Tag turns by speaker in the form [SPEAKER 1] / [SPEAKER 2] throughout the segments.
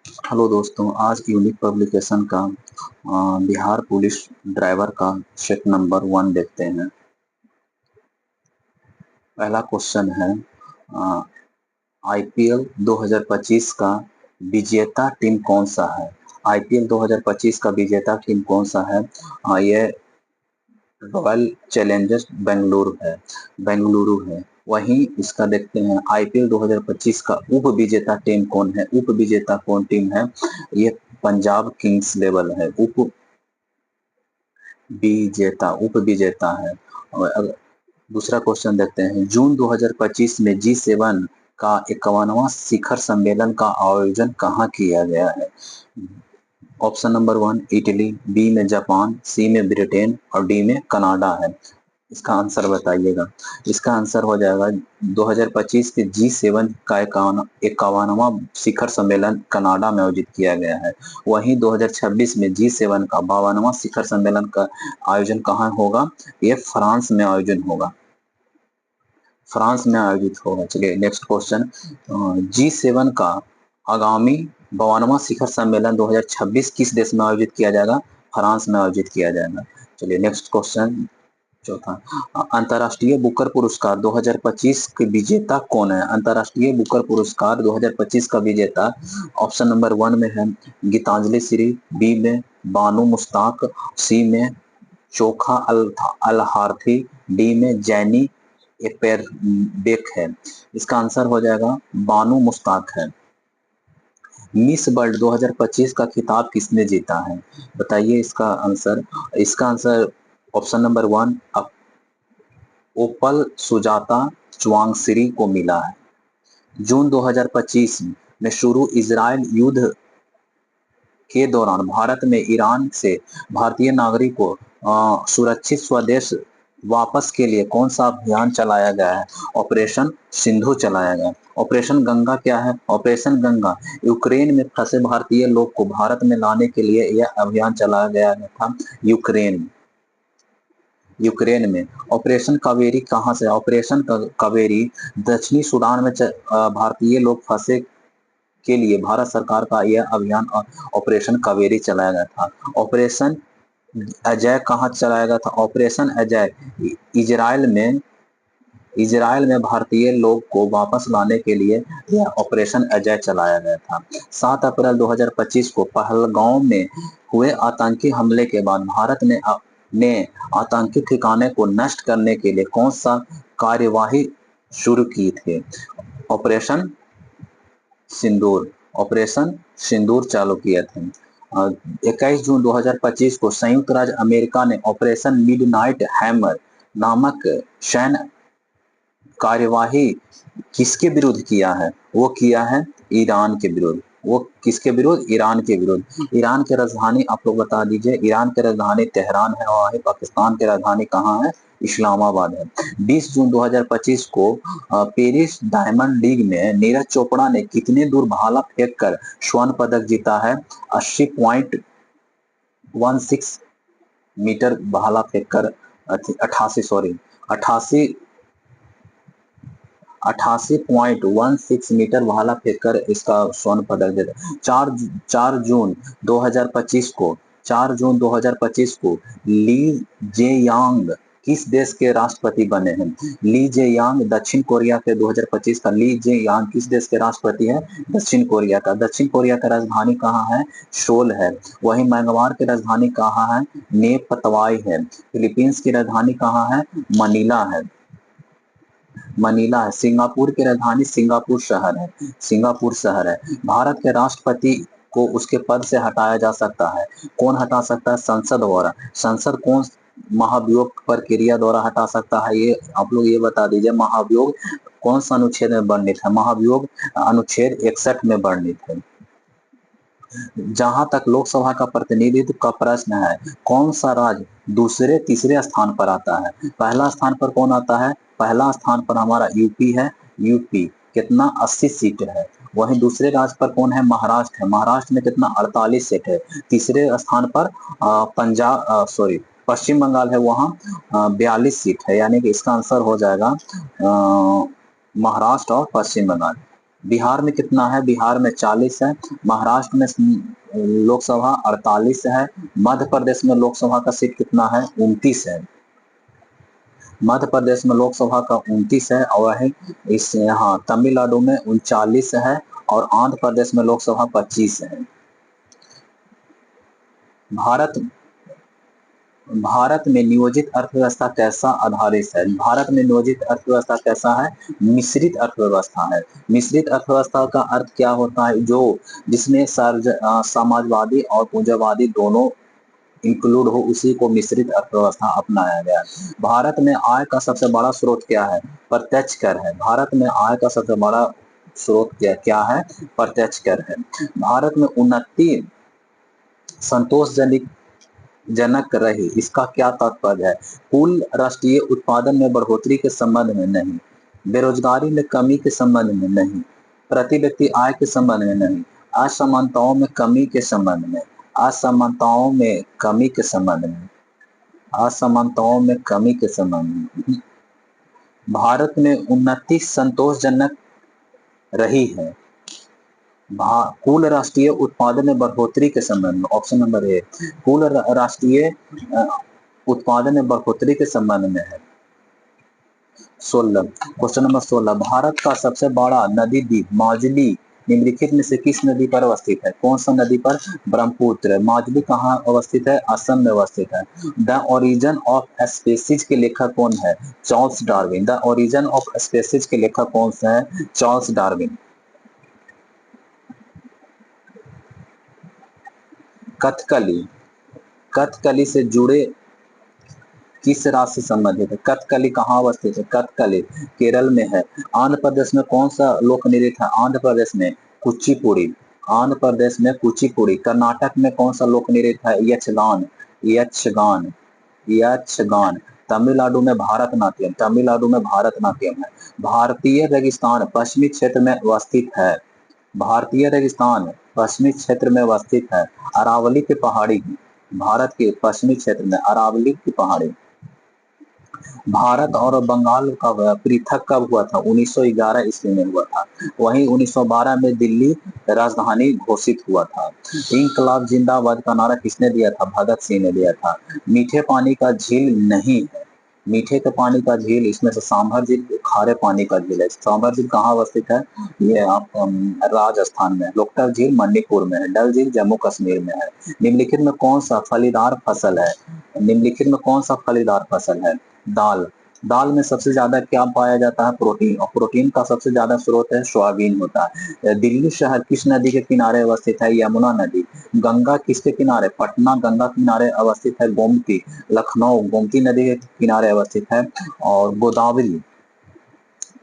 [SPEAKER 1] Hello दोस्तों, आज unique publication का बिहार पुलिस ड्राइवर का सेट नंबर 1 देखते हैं। पहला क्वेश्चन है, आईपीएल 2025 का विजेता टीम कौन सा है? आईपीएल 2025 का विजेता टीम कौन सा है? ये रॉयल चैलेंजर्स बेंगलुरु है। वहीं इसका देखते हैं, आईपीएल 2025 का उप विजेता टीम कौन है? उप विजेता कौन टीम है? ये पंजाब किंग्स लेवल है। उप विजेता है। और दूसरा क्वेश्चन देखते हैं, जून 2025 में G7 का 51वां शिखर सम्मेलन का आयोजन कहाँ किया गया है? ऑप्शन नंबर 1 इटली, बी में जापान, सी में ब्रिटेन और डी में कनाडा है। इसका आंसर बताइएगा। इसका आंसर हो जाएगा 2025 के G7 का 51वां शिखर सम्मेलन कनाडा में आयोजित किया गया है। वहीं 2026 में G7 का 52वां शिखर सम्मेलन का आयोजन कहाँ होगा? ये फ्रांस में आयोजन होगा। फ्रांस में आयोजित होगा। चलिए नेक्स्ट क्वेश्चन, G7 का आगामी 52वां शिखर सम्मेलन 2026 किस देश में आयोजित किया जाएगा? फ्रांस में आयोजित किया जाएगा। चलिए नेक्स्ट क्वेश्चन, चौथा, अंतर्राष्ट्रीय बुकर पुरस्कार 2025 के विजेता कौन है? अंतर्राष्ट्रीय बुकर पुरस्कार 2025 का विजेता ऑप्शन नंबर 1 में है गीतांजलि श्री, बी में बानू मुश्ताक, सी में चोखा अल हार्थी, डी में जैनी एपेरबेक है। इसका आंसर हो जाएगा बानू मुश्ताक है। मिस वर्ल्ड 2025 का खिताब किसने जीता है? बताइए इसका आंसर। इसका आंसर ऑप्शन नंबर 1 ओपल सुजाता चुआंगसीरी को मिला है। जून 2025 में शुरू इजरायल युद्ध के दौरान भारत में ईरान से भारतीय नागरिकों को सुरक्षित स्वदेश वापस के लिए कौन सा अभियान चलाया गया है? ऑपरेशन सिंधु चलाया गया। ऑपरेशन गंगा क्या है? ऑपरेशन गंगा यूक्रेन में फंसे भारतीय लोग को भारत में लाने के लिए यह अभियान चलाया गया था। यूक्रेन में। ऑपरेशन कावेरी कहां से? ऑपरेशन कावेरी दक्षिणी सूडान में भारतीय लोग फंसे के लिए भारत सरकार का यह अभियान ऑपरेशन कावेरी चलाया गया था। ऑपरेशन अजय कहाँ चलाया गया था? ऑपरेशन अजय इजराइल में भारतीय लोग को वापस लाने के लिए यह ऑपरेशन अजय चलाया गया था। 7 अप्रैल 2025 को पहलगाम में हुए आतंकी हमले के बाद भारत ने आतंकी ठिकाने को नष्ट करने के लिए कौन सा कार्यवाही शुरू की थी? ऑपरेशन सिंदूर। ऑपरेशन सिंदूर चालू किया था। 21 जून 2025 को संयुक्त राज्य अमेरिका ने ऑपरेशन मिडनाइट हैमर नामक सैन्य कार्यवाही किसके विरुद्ध किया है? वो किया है ईरान के विरुद्ध। वो किसके विरुद्ध? ईरान के विरुद्ध। ईरान की राजधानी आप लोग बता दीजिए। ईरान की राजधानी तेहरान है और पाकिस्तान की राजधानी कहाँ है? इस्लामाबाद है। 20 जून 2025 को पेरिस डायमंड लीग में नीरज चोपड़ा ने कितने दूर भाला फेंक कर स्वर्ण पदक जीता है? 80.16 मीटर भाला फेंक कर 88.16 मीटर भाला फेंककर इसका स्वर्ण पदक जीता। 4 जून 2025 को ली जेयांग किस देश के राष्ट्रपति बने हैं? ली जेयांग दक्षिण कोरिया के 2025 का ली जेयांग किस देश के राष्ट्रपति है? दक्षिण कोरिया का। दक्षिण कोरिया का राजधानी कहाँ है? सोल है। वहीं म्यांमार की राजधानी कहाँ है? नेपतवाई है। फिलीपींस की राजधानी कहाँ है? मनीला है। सिंगापुर की राजधानी सिंगापुर शहर है। भारत के राष्ट्रपति को उसके पद से हटाया जा सकता है। कौन हटा सकता है? संसद द्वारा। संसद कौन महाभियोग प्रक्रिया द्वारा हटा सकता है? ये आप लोग ये बता दीजिए। महाभियोग कौन सा अनुच्छेद में वर्णित है? महाभियोग अनुच्छेद 61 में वर्णित है। जहां तक लोकसभा का प्रतिनिधित्व का प्रश्न है, कौन सा राज्य दूसरे तीसरे स्थान पर आता है? पहला स्थान पर कौन आता है? पहला स्थान पर हमारा यूपी है। यूपी कितना? 80 सीट है। वहीं दूसरे राज्य पर कौन है? महाराष्ट्र है। महाराष्ट्र में कितना? 48 सीट है। तीसरे स्थान पर पश्चिम बंगाल है, वहां 42 सीट है। यानी कि इसका आंसर हो जाएगा महाराष्ट्र और पश्चिम बंगाल। बिहार में कितना है? बिहार में 40 है। महाराष्ट्र में लोकसभा 48 है। मध्य प्रदेश में लोकसभा का सीट कितना है? 29 है। मध्य प्रदेश में लोकसभा का 29 है और वही इस यहाँ तमिलनाडु में 39 है और आंध्र प्रदेश में लोकसभा 25 है। भारत भारत में नियोजित अर्थव्यवस्था कैसा आधारित है? भारत में नियोजित अर्थव्यवस्था कैसा है? मिश्रित अर्थव्यवस्था है। मिश्रित अर्थव्यवस्था का अर्थ क्या होता है? जो जिसमें समाजवादी और पूंजीवादी दोनों इंक्लूड हो, उसी को मिश्रित अर्थव्यवस्था अपनाया गया। भारत में आय का सबसे बड़ा स्रोत क्या है? प्रत्यक्ष कर है। भारत में आय का सबसे बड़ा स्रोत क्या है? प्रत्यक्ष कर है। भारत में उन्नति संतोषजनक जनक रही, इसका क्या तात्पर्य है? कुल राष्ट्रीय उत्पादन में बढ़ोतरी के संबंध में नहीं, बेरोजगारी में कमी के संबंध में नहीं, प्रति व्यक्ति आय के संबंध में नहीं, असमानताओं में कमी के संबंध में, असमानताओं में कमी के संबंध में, असमानताओं में कमी के संबंध में। भारत में उन्नति संतोषजनक रही है। कुल राष्ट्रीय उत्पादन में बढ़ोतरी के संबंध में, ऑप्शन नंबर ए, कुल राष्ट्रीय उत्पादन में बढ़ोतरी के संबंध में है। 16, क्वेश्चन नंबर 16, भारत का सबसे बड़ा नदी द्वीप माजुली निम्नलिखित में से किस नदी पर अवस्थित है? कौन सा नदी पर? ब्रह्मपुत्र। माजुली कहाँ अवस्थित है? असम में अवस्थित है। द ओरिजिन ऑफ स्पीसीज के लेखक कौन है? Charles Darwin. The origin of species के लेखक कौन सा है? Charles Darwin. कथकली, कथकली से जुड़े किस राज्य से संबंधित है? कथकली कहाँ अवस्थित है? कथकली केरल में है। आंध्र प्रदेश में कौन सा लोक नृत्य है? आंध्र प्रदेश में कुचिपुड़ी। आंध्र प्रदेश में कुचिपुड़ी। कर्नाटक में कौन सा लोक नृत्य है? यक्षगान। यक्षगान, यक्षगान। तमिलनाडु में भारतनाट्यम। तमिलनाडु में भारतनाट्यम है। भारतीय रेगिस्तान पश्चिमी क्षेत्र में अवस्थित है। भारतीय रेगिस्तान पश्चिमी क्षेत्र में अवस्थित है। अरावली की पहाड़ी, भारत के पश्चिमी क्षेत्र में अरावली की पहाड़ी। भारत और बंगाल का पृथक कब हुआ था? 1911 ईस्वी में हुआ था। वहीं 1912 में दिल्ली राजधानी घोषित हुआ था। इंकलाब जिंदाबाद का नारा किसने दिया था? भगत सिंह ने दिया था। मीठे पानी का झील नहीं है। मीठे के पानी का झील, इसमें से सांभर झील खारे पानी का झील है। सांभर झील कहाँ अवस्थित है? ये आप राजस्थान में। लोकटक झील मणिपुर में है। डल झील जम्मू कश्मीर में है। निम्नलिखित में कौन सा फलीदार फसल है? निम्नलिखित में कौन सा फलीदार फसल है? दाल। दाल में सबसे ज्यादा क्या पाया जाता है? प्रोटीन। और प्रोटीन का सबसे ज्यादा स्रोत है सोयाबीन होता है। दिल्ली शहर किस नदी के किनारे अवस्थित है? यमुना नदी। गंगा किसके किनारे? पटना गंगा किनारे अवस्थित है। गोमती, लखनऊ गोमती नदी के किनारे अवस्थित है। और गोदावरी,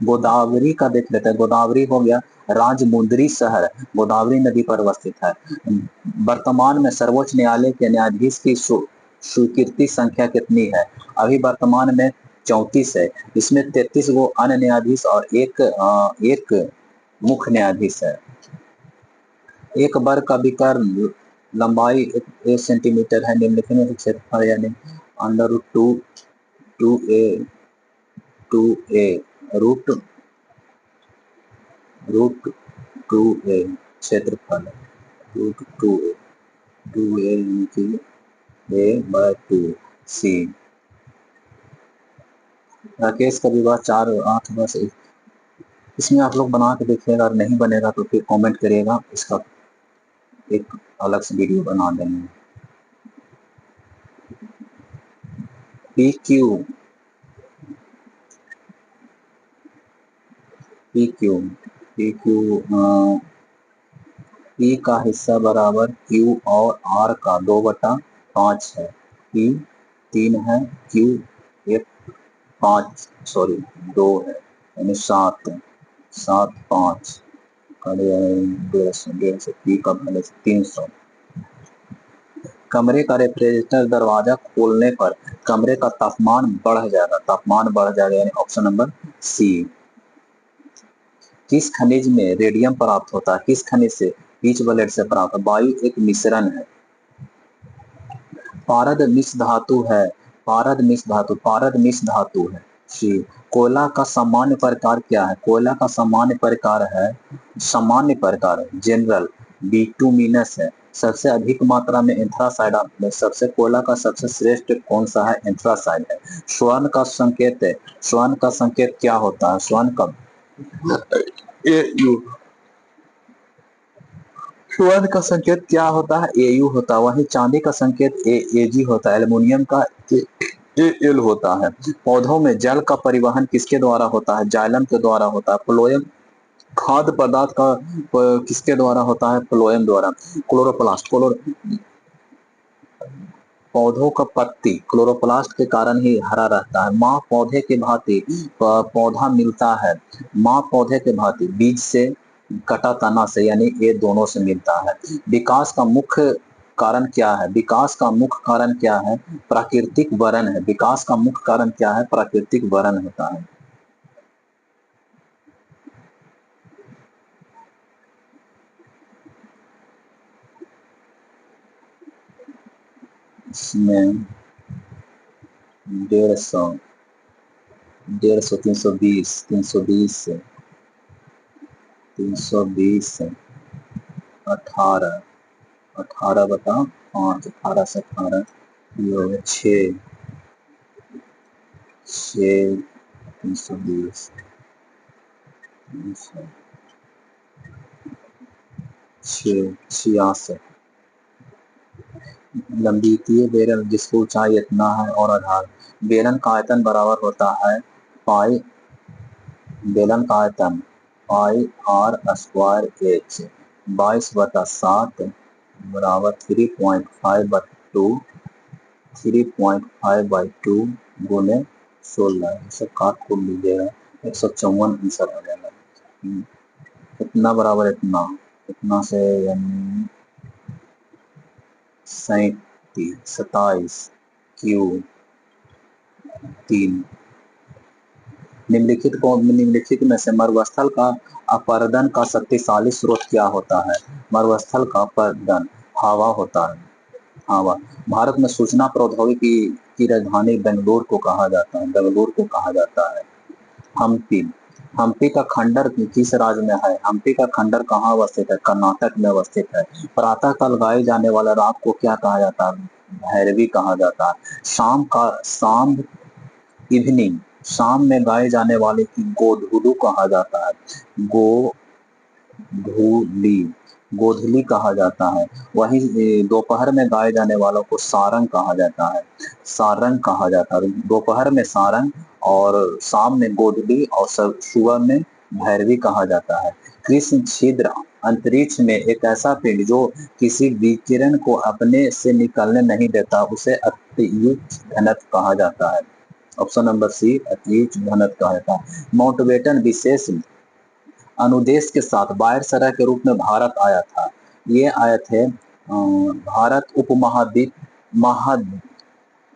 [SPEAKER 1] गोदावरी का देख लेते हैं। गोदावरी हो गया राजमुंदरी शहर गोदावरी नदी पर अवस्थित है। वर्तमान में सर्वोच्च न्यायालय के न्यायाधीश की स्वीकृति संख्या कितनी है? अभी वर्तमान में 34 है। इसमें 33 गो अन्य न्यायाधीश और एक मुख्य न्यायाधीश है। एक वर्ग का विकर्ण लंबाई 1 सेंटीमीटर है। निम्नलिखित में से क्षेत्रफल यानी रूट 2a क्षेत्रफल root 2a a/2 c। Rakesh का विवाह 4/8 बस। इसमें आप लोग बना के देखिएगा, अगर नहीं बनेगा तो फिर कमेंट करिएगा, इसका एक अलग से वीडियो बना देंगे। पी क्यू पी का हिस्सा बराबर क्यू और आर का 2/5 है। पी 3 है, क्यू 2 है, यानी 7 5 150 पी का वैल्यू 300। कमरे का रेफ्रिजरेटर दरवाजा खोलने पर कमरे का तापमान बढ़ जाएगा, यानी ऑप्शन नंबर सी। किस खनिज में रेडियम प्राप्त होता है? किस खनिज से? पीच ब्लेड से प्राप्त। वायु एक मिश्रण है। पारद मिश्र धातु है। पारद मिश्र धातु है। सी, कोयला का सामान्य प्रकार क्या है? कोयला का सामान्य प्रकार जनरल बिटुमिनस है। सबसे अधिक मात्रा में एंथ्रासाइड में सबसे कोयला का सबसे श्रेष्ठ कौन सा है? एंथ्रासाइड है। स्वर्ण का संकेत है, स्वर्ण का संकेत क्या होता है? स्वर्ण का ए स्वर्ण का संकेत क्या होता है? एयू होता है। वही चांदी का संकेत एजी होता है। एल्युमिनियम का एल होता है। पौधों में जल का परिवहन किसके द्वारा होता है? जाइलम के द्वारा होता है। फ्लोएम खाद्य पदार्थ का किसके द्वारा होता है? फ्लोएम द्वारा। क्लोरोप्लास्ट पौधों का पत्ती क्लोरोप्लास्ट के कारण ही हरा रहता है। माँ पौधे के भांति पौधा मिलता है। माँ पौधे के भांति बीज से, कटा तना से, यानी ये दोनों से मिलता है। विकास का मुख्य कारण क्या है? विकास का मुख्य कारण क्या है? प्राकृतिक वरण है। विकास का मुख्य कारण क्या है? प्राकृतिक वरण होता है। इसमें 150, 150, 320, 320, 320, 18, 18 बता 5, 18 से 18 ये हो गया 6, 6, 320, 6, 86। लंबीतीय बेलन जिसकी ऊंचाई इतना है और आधार। बेलन का आयतन बराबर होता है पाई, बेलन का आयतन पाई आर स्क्वायर एच 22/7 बराबर 3.5/2, 3.5/2 गुने 16। इसे काट को लीजिएगा 154 आंसर आ जाएगा। इतना बराबर इतना, इतना से यानी 37, 27 क्यू 3। निम्नलिखित में से मरुस्थल का अपरदन का शक्तिशाली स्रोत क्या होता है? मरुस्थल का अपरदन हवा होता है। हवा। भारत में सूचना प्रौद्योगिकी की राजधानी बेंगलुरु को कहा जाता है। बेंगलुरु को कहा जाता है। हम्पी, हम्पी का खंडर किस राज्य में है? हम्पी का खंडर कहाँ अवस्थित है? कर्नाटक में अवस्थित है। प्रातः काल गाए जाने वाला राग को क्या कहा जाता है? भैरवी कहा जाता है। शाम इवनिंग, शाम में गाए जाने वाले की गोधुलू कहा जाता है। गोधूली, गोधुली कहा जाता है। वहीं दोपहर में गाए जाने वालों को सारंग कहा जाता है। सारंग कहा जाता है। दोपहर में सारंग और शाम में गोधुली और सुबह में भैरवी कहा जाता है। कृष्ण छिद्र अंतरिक्ष में एक ऐसा पिंड जो किसी विकिरण को अपने से निकलने नहीं देता, उसे अतियुक्त घनत्व कहा जाता है। ऑप्शन नंबर सी, अतियुक्त घनत्व कहा जाता है। माउंटबेटन विशेष अनुदेश के साथ वायसराय के रूप में भारत आया था। ये आए थे भारत उपमहाद्वीप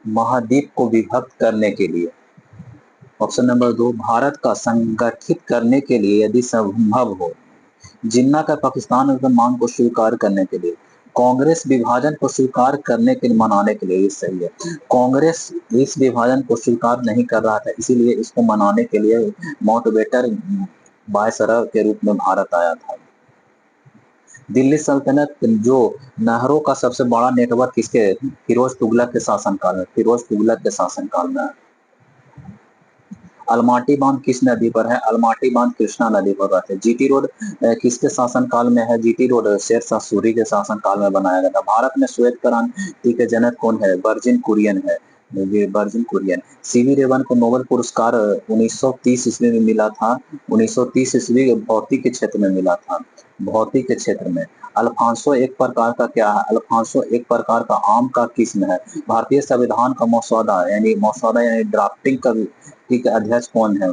[SPEAKER 1] महाद्वीप को विभक्त करने के लिए। ऑप्शन नंबर 2, भारत का संगठित करने के लिए यदि संभव हो। जिन्ना का पाकिस्तान के मांग को स्वीकार करने के लिए। कांग्रेस विभाजन को स्वीकार करने के लिए, मनाने के लिए। ये सही है। कांग्रेस इस विभाजन को स्वीकार नहीं कर रहा था, इसीलिए इसको मनाने के लिए माउंटबेटन वायसराय के रूप में भारत आया था। दिल्ली सल्तनत जो नहरों का सबसे बड़ा नेटवर्क किसके? फिरोज तुगलक के शासनकाल में। फिरोज तुगलक के शासनकाल में। अलमाटी बांध किस नदी पर है? अलमाटी बांध कृष्णा नदी पर रहते। जीटी रोड किसके शासनकाल में है? जीटी रोड शेरशाह सूरी के शासनकाल में बनाया गया था। भारत में श्वेत क्रांति के जनक कौन है? वर्जिन कुरियन है। वर्जिन कुरियन। सीवी रेवन को नोबेल पुरस्कार 1930 ईस्वी में मिला था। 1930 ईस्वी भौतिक के क्षेत्र में मिला था। भौतिक के क्षेत्र में। अल्फांसो एक प्रकार का क्या है? अल्फांसो एक प्रकार का आम का किस्म है। भारतीय संविधान का मसौदा यानी ड्राफ्टिंग के अध्यक्ष कौन है?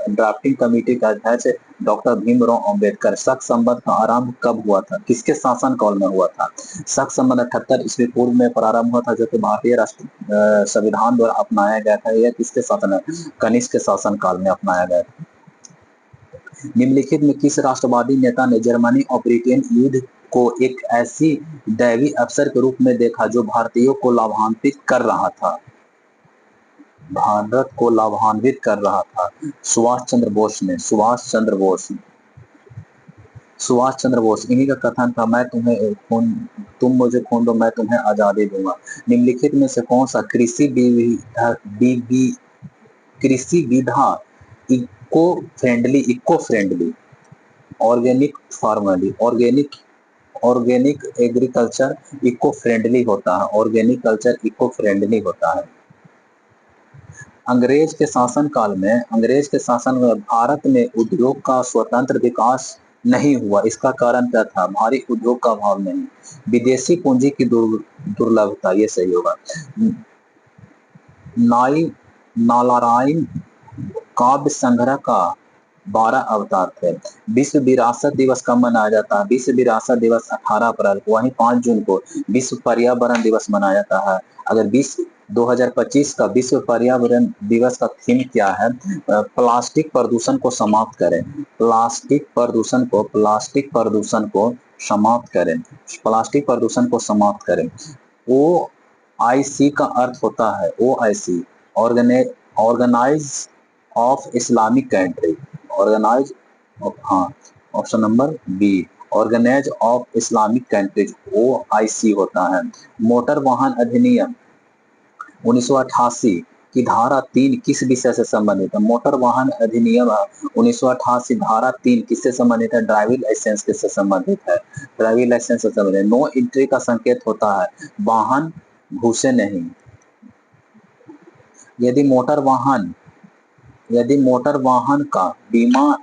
[SPEAKER 1] ड्राफ्टिंग कमेटी का अध्यक्ष डॉक्टर भीमराव अंबेडकर। शक संबंध का आरंभ कब हुआ था? किसके शासन काल में हुआ था? शक संबंध 78 ईस्वी पूर्व में प्रारंभ हुआ था, जो कि भारतीय राष्ट्र संविधान द्वारा अपनाया गया था। यह किसके शासन है? कनिष्क के शासन काल में अपनाया गया था। निम्नलिखित में किस राष्ट्रवादी नेता ने जर्मनी और ब्रिटेन युद्ध को एक ऐसी दैवीय अवसर के रूप में देखा जो भारतीयों को लाभान्वित कर रहा था? भारत को लाभान्वित कर रहा था? सुभाष चंद्र बोस। इन्हीं का कथन था, मैं तुम्हें खून, तुम मुझे खून दो मैं तुम्हें आजादी दूंगा। निम्नलिखित में से कौन सा कृषि विधा इको फ्रेंडली ऑर्गेनिक फार्मली ऑर्गेनिक एग्रीकल्चर इको फ्रेंडली होता है? ऑर्गेनिक कल्चर इको फ्रेंडली होता है। अंग्रेज के शासन में भारत में उद्योग का स्वतंत्र विकास नहीं हुआ। इसका कारण क्या था? भारी उद्योग का अभाव नहीं, विदेशी पूंजी की दुर्लभता, ये सही होगा। नालारायण काव्य संग्रह का 12 अवतार थे। विश्व विरासत दिवस कब मनाया जाता है? विश्व विरासत दिवस 18 अप्रैल को। वहीं 5 जून को विश्व पर्यावरण दिवस मनाया जाता है। अगर 2025 का विश्व पर्यावरण दिवस का थीम क्या है? प्लास्टिक प्रदूषण को समाप्त करें। प्लास्टिक प्रदूषण को समाप्त करें। प्लास्टिक प्रदूषण को समाप्त करें। ओ आई सी का अर्थ होता है, O I C organise of Islamic country. Organise of, हाँ, option number B, organise of Islamic countries, O I C होता है। मोटर वाहन अधिनियम 1988 की धारा 3 किस विषय से संबंधित है? मोटर वाहन अधिनियम 1988 धारा 3 किससे संबंधित है? ड्राइविंग लाइसेंस किससे संबंधित है? ड्राइविंग लाइसेंस से संबंधित। नो एंट्री का संकेत होता है वाहन घुसे नहीं। यदि मोटर वाहन का बीमा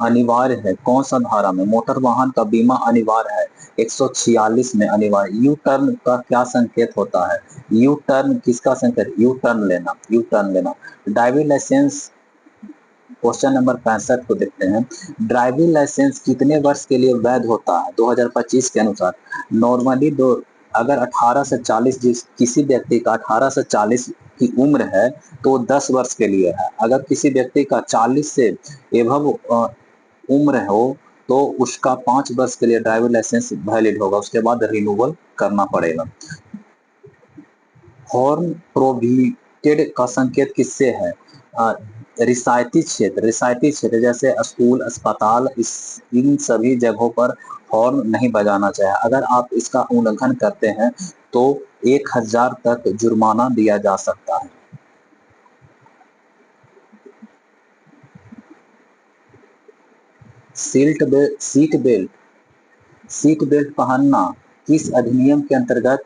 [SPEAKER 1] अनिवार्य है, कौन सा धारा में मोटर वाहन का बीमा अनिवार्य है? 146 में अनिवार्य। यू टर्न का क्या संकेत होता है? यू टर्न किसका संकेत? यू टर्न लेना। ड्राइविंग लाइसेंस, क्वेश्चन नंबर 65 को देखते हैं। ड्राइविंग लाइसेंस कितने वर्ष के लिए वैध होता है 2025 के अनुसार? नॉर्मली अगर 18 से 40 किसी व्यक्ति का 18 से 40 की उम्र है तो 10 वर्ष के लिए है। अगर किसी व्यक्ति का 40 से एभव उम्र हो तो उसका 5 वर्ष के लिए ड्राइविंग लाइसेंस वैलिड होगा, उसके बाद रिन्यूअल करना पड़ेगा। हॉर्न प्रोहिबिटेड का संकेत किससे है? रियायती क्षेत्र जैसे स्कूल, अस्पताल, इन सभी जगहों पर हॉर्न नहीं बजाना चाहिए। अगर आप इसका उल्लंघन करते हैं तो 1000 तक जुर्माना दिया जा सकता है। सीट बेल्ट पहनना किस अधिनियम के अंतर्गत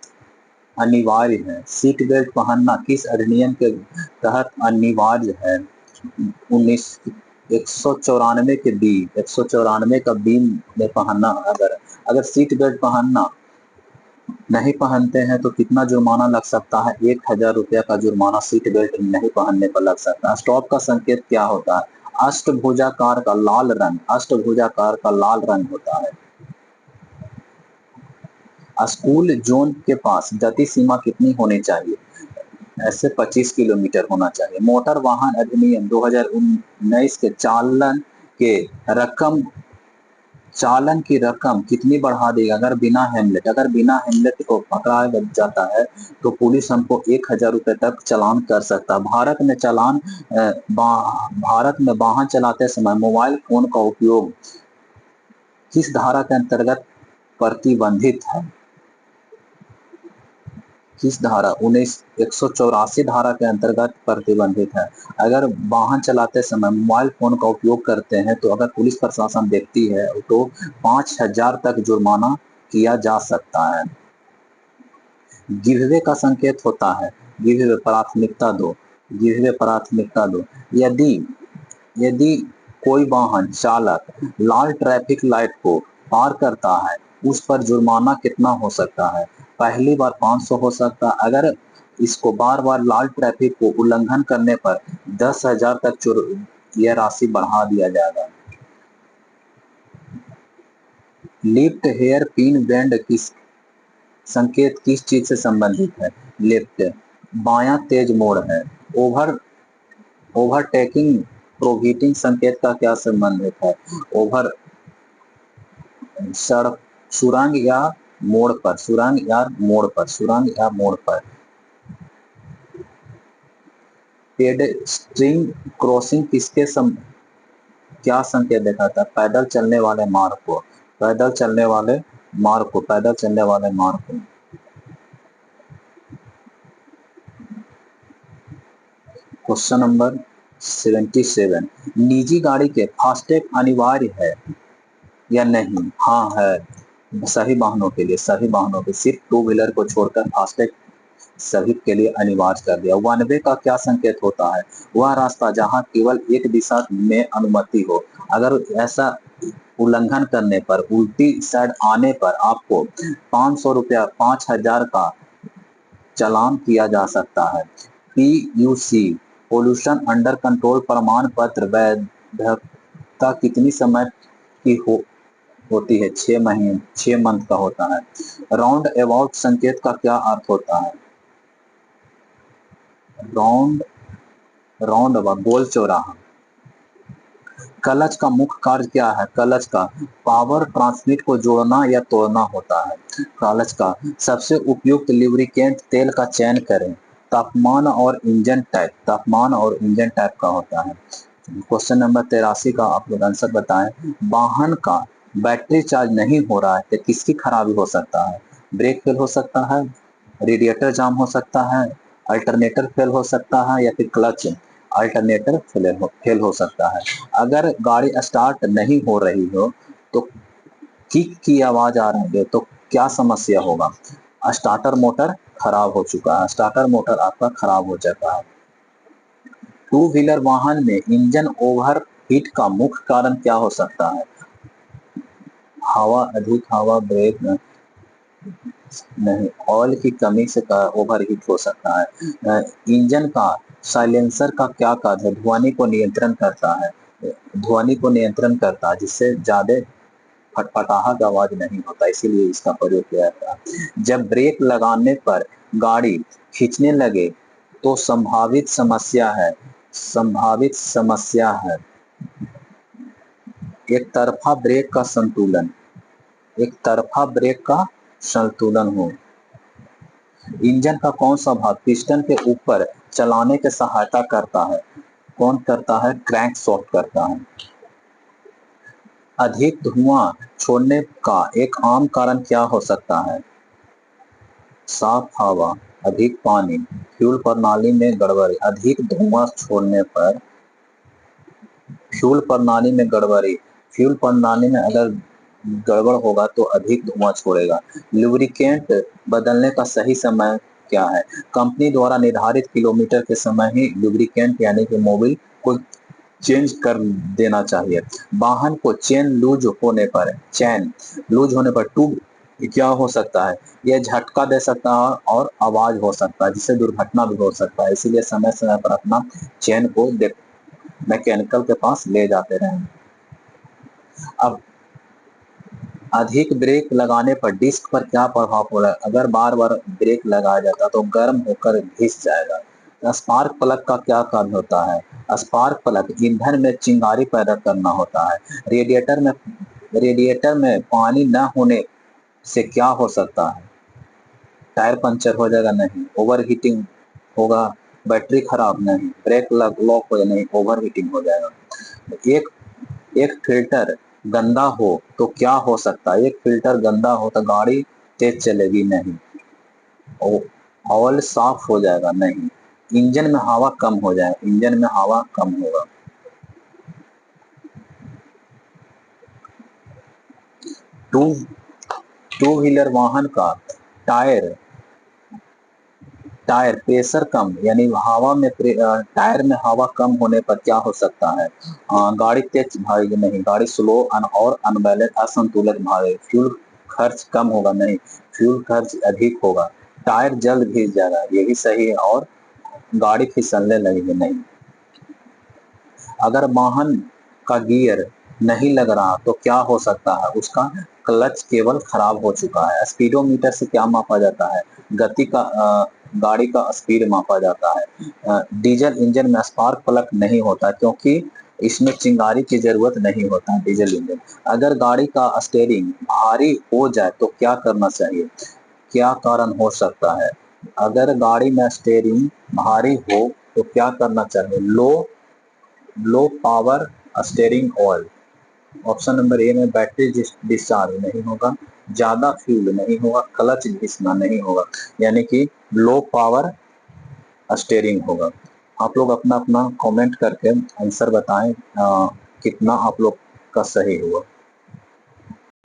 [SPEAKER 1] अनिवार्य है? सीट बेल्ट पहनना किस अधिनियम के तहत अनिवार्य है? 194 के बी, 194 का बी में पहनना। अगर सीट बेल्ट पहनना नहीं पहनते हैं तो कितना जुर्माना लग सकता है? 1000 रुपया का जुर्माना सीट बेल्ट नहीं पहनने पर लग सकता है। स्टॉप का संकेत क्या होता है? अष्टभुजाकार का लाल रंग होता है। स्कूल जोन के पास गति सीमा कितनी होनी चाहिए? ऐसे 25 किलोमीटर होना चाहिए। मोटर वाहन अधिनियम 2019 के चालन की रकम कितनी बढ़ा देगा? अगर बिना हेमलेट को पकड़ा जाता है तो पुलिस हमको 1000 रुपए तक चालान कर सकता है। भारत में वाहन चलाते समय मोबाइल फोन का उपयोग किस धारा के अंतर्गत प्रतिबंधित है? किस धारा? 184 धारा के अंतर्गत प्रतिबंधित है। अगर वाहन चलाते समय मोबाइल फोन का उपयोग करते हैं तो अगर पुलिस प्रशासन देखती है तो 5000 तक जुर्माना किया जा सकता है। गिववे का संकेत होता है, गिववे प्राथमिकता दो। यदि कोई वाहन चालक लाल ट्रैफिक लाइट को पार करता है उस पर जुर्माना कितना हो सकता है? पहली बार 500 हो सकता है। अगर इसको बार बार लाल ट्रैफिक को उल्लंघन करने पर 10,000 तक यह राशि बढ़ा दिया जाएगा। लिफ्ट हेयर पिन बैंड संकेत किस चीज से संबंधित है? लेफ्ट, बायां तेज मोड़ है। ओवरटेकिंग प्रोहिबिटिंग संकेत का क्या संबंधित है? ओवर सड़क, सुरंग या मोड़ पर। पेडेस्ट्रियन क्रॉसिंग क्या संकेत दिखाता है? पैदल चलने वाले मार्ग को, पैदल चलने वाले मार्ग को, पैदल चलने वाले मार्ग को। क्वेश्चन नंबर 77, निजी गाड़ी के फास्टैग अनिवार्य है या नहीं? हाँ है, सभी वाहनों के लिए, सभी वाहनों के, सिर्फ टू व्हीलर को छोड़कर फास्टैग सभी के लिए अनिवार्य कर दिया। वन वे का क्या संकेत होता है? वह रास्ता जहां केवल एक दिशा में अनुमति हो। अगर ऐसा उल्लंघन करने पर, उल्टी साइड आने पर आपको 500 रुपया, 5000 का चालान किया जा सकता है। PUC पोल्यूशन अंडर कंट्रोल प्रमाण पत्र वैधता कितनी समय की होती है? 6 महीने, 6 मंथ का होता है। राउंड अबाउट संकेत का क्या अर्थ होता है? राउंड अबाउट, गोल चौराहा। क्लच का मुख्य कार्य क्या है? क्लच का पावर ट्रांसमिट को जोड़ना या तोड़ना होता है। क्लच का सबसे उपयुक्त लुब्रिकेंट तेल का चयन करें। तापमान और इंजन टाइप, तापमान और इंजन टाइप का होता है। क्वेश्चन नंबर 83 का आप लोग आंसर बताएं। वाहन का बैटरी चार्ज नहीं हो रहा है तो किसकी खराबी हो सकता है? ब्रेक फेल हो सकता है, रेडिएटर जाम हो सकता है, अल्टरनेटर फेल हो सकता है, या फिर क्लच अल्टरनेटर फेल हो सकता है। अगर गाड़ी स्टार्ट नहीं हो रही हो तो किक की आवाज आ रही है तो क्या समस्या होगा? स्टार्टर मोटर खराब हो चुका है, स्टार्टर मोटर आपका खराब हो चुका है। टू व्हीलर वाहन में इंजन ओवर हीट का मुख्य कारण क्या हो सकता है? हवा, अधिक हवा, ब्रेक नहीं, ऑयल की कमी से ओवर हीट हो सकता है। इंजन का साइलेंसर का क्या कार्य है? ध्वनि को नियंत्रण करता है, ध्वनि को नियंत्रण करता है, जिससे ज्यादा फटफटाहट आवाज नहीं होता, इसीलिए इसका प्रयोग किया जाता है। जब ब्रेक लगाने पर गाड़ी खींचने लगे तो संभावित समस्या है, संभावित समस्या है एक तरफा ब्रेक का संतुलन, एक तरफा ब्रेक का संतुलन हो। इंजन का कौन सा भाग पिस्टन के ऊपर चलाने की सहायता करता है? कौन करता है? क्रैंकशाफ्ट करता है। अधिक धुआं छोड़ने का एक आम कारण क्या हो सकता है? साफ हवा, अधिक पानी, फ्यूल प्रणाली में गड़बड़ी। अधिक धुआं छोड़ने पर फ्यूल प्रणाली में गड़बड़ी, फ्यूल प्रणाली में अगर गड़बड़ होगा तो अधिक धुआं छोड़ेगा। लुब्रिकेंट बदलने का सही समय क्या है? कंपनी द्वारा निर्धारित किलोमीटर के समय ही लुब्रिकेंट यानी कि मोबिल को चेंज कर देना चाहिए। वाहन को चेन लूज होने पर ट्यूब क्या हो सकता है? यह झटका दे सकता है और आवाज हो सकता है, जिससे दुर्घटना भी हो सकता है। इसीलिए समय समय पर अपना चेन को मैकेनिकल के पास ले जाते रहें। अब अधिक ब्रेक लगाने पर डिस्क पर क्या प्रभाव हो रहा है? अगर बार बार ब्रेक लगाया जाता तो गर्म होकर घिस जाएगा। स्पार्क प्लग का क्या कार्य होता है? स्पार्क प्लग ईंधन में चिंगारी पैदा करना होता है। रेडिएटर में पानी न होने से क्या हो सकता है? टायर पंचर हो जाएगा? नहीं। ओवर हीटिंग होगा? बैटरी खराब? नहीं। ब्रेक लॉक हो जाए? नहीं, ओवर हीटिंग हो जाएगा। एक एक फिल्टर गंदा हो तो क्या हो सकता है? एक फिल्टर गंदा हो तो गाड़ी तेज चलेगी? नहीं। ऑयल साफ हो जाएगा? नहीं। इंजन में हवा कम हो जाए? इंजन में हवा कम होगा। टू टू व्हीलर वाहन का टायर टायर प्रेशर कम, यानी हवा में टायर में हवा कम होने पर क्या हो सकता है? गाड़ी तेज भागेगी? नहीं। गाड़ी स्लो और अनबैलेंस, असंतुलित भागेगी। फ्यूल खर्च कम होगा? नहीं, फ्यूल खर्च अधिक होगा। टायर जल्द घिस जाएगा? ये भी सही है। और गाड़ी फिसलने लगेगी? नहीं। अगर वाहन का गियर नहीं लग रहा तो क्या हो सकता है? उसका क्लच केबल खराब हो चुका है। स्पीडोमीटर से क्या मापा जाता है? गति का, गाड़ी का स्पीड मापा जाता है। डीजल इंजन में स्पार्क प्लग नहीं होता क्योंकि इसमें चिंगारी की जरूरत नहीं होता डीजल इंजन। अगर गाड़ी का स्टीयरिंग भारी हो जाए तो क्या करना चाहिए? क्या कारण हो सकता है? अगर गाड़ी में स्टीयरिंग भारी हो तो क्या करना चाहिए? Low power steering oil. Option number A में बैटरी डिस्चार्ज नहीं होगा, ज्यादा फ्यूल नहीं होगा, क्लच घिसना नहीं होगा, यानी कि लो पावर स्टीयरिंग होगा। आप लोग अपना अपना कमेंट करके आंसर बताएं कितना आप लोग का सही हुआ।